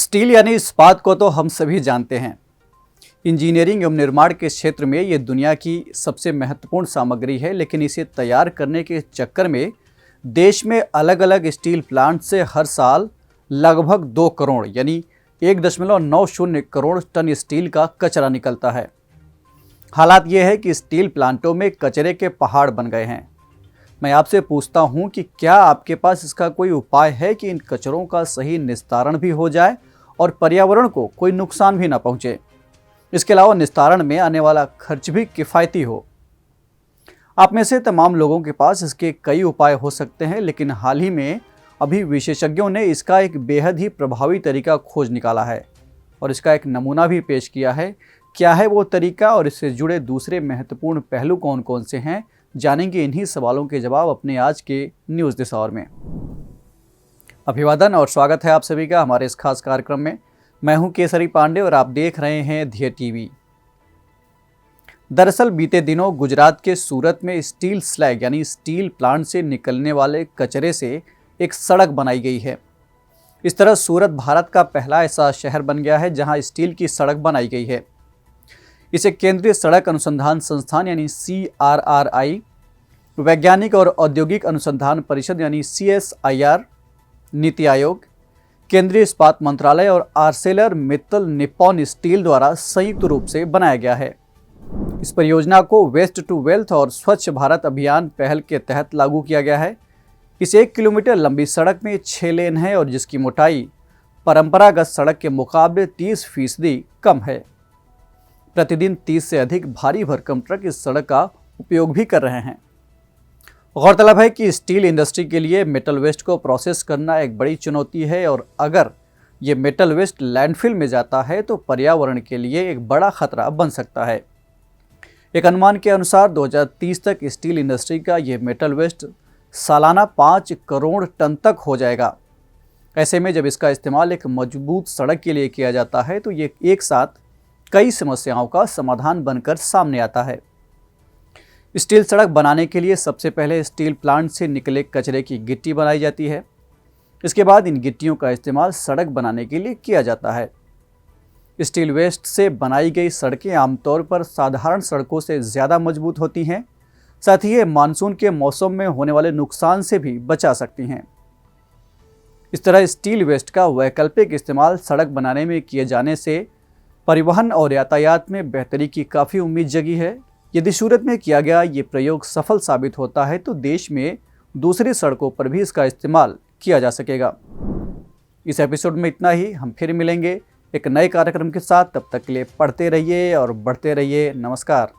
Steel यानी इस्पात को तो हम सभी जानते हैं। इंजीनियरिंग एवं निर्माण के क्षेत्र में ये दुनिया की सबसे महत्वपूर्ण सामग्री है, लेकिन इसे तैयार करने के चक्कर में देश में अलग अलग स्टील प्लांट से हर साल लगभग 2 करोड़ यानी 1.90 करोड़ टन स्टील का कचरा निकलता है। हालात ये है कि स्टील प्लांटों में कचरे के पहाड़ बन गए हैं। मैं आपसे पूछता हूं कि क्या आपके पास इसका कोई उपाय है कि इन कचरों का सही निस्तारण भी हो जाए और पर्यावरण को कोई नुकसान भी ना पहुंचे। इसके अलावा निस्तारण में आने वाला खर्च भी किफ़ायती हो। आप में से तमाम लोगों के पास इसके कई उपाय हो सकते हैं, लेकिन हाल ही में अभी विशेषज्ञों ने इसका एक बेहद ही प्रभावी तरीका खोज निकाला है और इसका एक नमूना भी पेश किया है। क्या है वो तरीका और इससे जुड़े दूसरे महत्वपूर्ण पहलू कौन कौन से हैं, जानेंगे इन्हीं सवालों के जवाब अपने आज के न्यूज़ दिस आवर में। अभिवादन और स्वागत है आप सभी का हमारे इस खास कार्यक्रम में। मैं हूं केसरी पांडे और आप देख रहे हैं ध्येय टीवी। दरअसल बीते दिनों गुजरात के सूरत में स्टील स्लैग यानी स्टील प्लांट से निकलने वाले कचरे से एक सड़क बनाई गई है। इस तरह सूरत भारत का पहला ऐसा शहर बन गया है जहां स्टील की सड़क बनाई गई है। इसे केंद्रीय सड़क अनुसंधान संस्थान यानी CRRI, वैज्ञानिक और औद्योगिक अनुसंधान परिषद यानी CSIR, नीति आयोग, केंद्रीय इस्पात मंत्रालय और आर्सेलर मित्तल निप्पॉन स्टील द्वारा संयुक्त रूप से बनाया गया है। इस परियोजना को वेस्ट टू वेल्थ और स्वच्छ भारत अभियान पहल के तहत लागू किया गया है। इस 1 किलोमीटर लंबी सड़क में 6 लेन है और जिसकी मोटाई परंपरागत सड़क के मुकाबले 30% कम है। प्रतिदिन 30 से अधिक भारी भरकम ट्रक इस सड़क का उपयोग भी कर रहे हैं। गौरतलब है कि स्टील इंडस्ट्री के लिए मेटल वेस्ट को प्रोसेस करना एक बड़ी चुनौती है और अगर ये मेटल वेस्ट लैंडफिल में जाता है तो पर्यावरण के लिए एक बड़ा खतरा बन सकता है। एक अनुमान के अनुसार 2030 तक स्टील इंडस्ट्री का ये मेटल वेस्ट सालाना 5 करोड़ टन तक हो जाएगा। ऐसे में जब इसका इस्तेमाल एक मजबूत सड़क के लिए किया जाता है तो ये एक साथ कई समस्याओं का समाधान बनकर सामने आता है। स्टील सड़क बनाने के लिए सबसे पहले स्टील प्लांट से निकले कचरे की गिट्टी बनाई जाती है। इसके बाद इन गिट्टियों का इस्तेमाल सड़क बनाने के लिए किया जाता है। स्टील वेस्ट से बनाई गई सड़कें आमतौर पर साधारण सड़कों से ज़्यादा मजबूत होती हैं। साथ ही ये मानसून के मौसम में होने वाले नुकसान से भी बचा सकती हैं। इस तरह स्टील वेस्ट का वैकल्पिक इस्तेमाल सड़क बनाने में किए जाने से परिवहन और यातायात में बेहतरी की काफ़ी उम्मीद जगी है। यदि सूरत में किया गया ये प्रयोग सफल साबित होता है तो देश में दूसरी सड़कों पर भी इसका इस्तेमाल किया जा सकेगा। इस एपिसोड में इतना ही। हम फिर मिलेंगे एक नए कार्यक्रम के साथ। तब तक के लिए पढ़ते रहिए और बढ़ते रहिए। नमस्कार।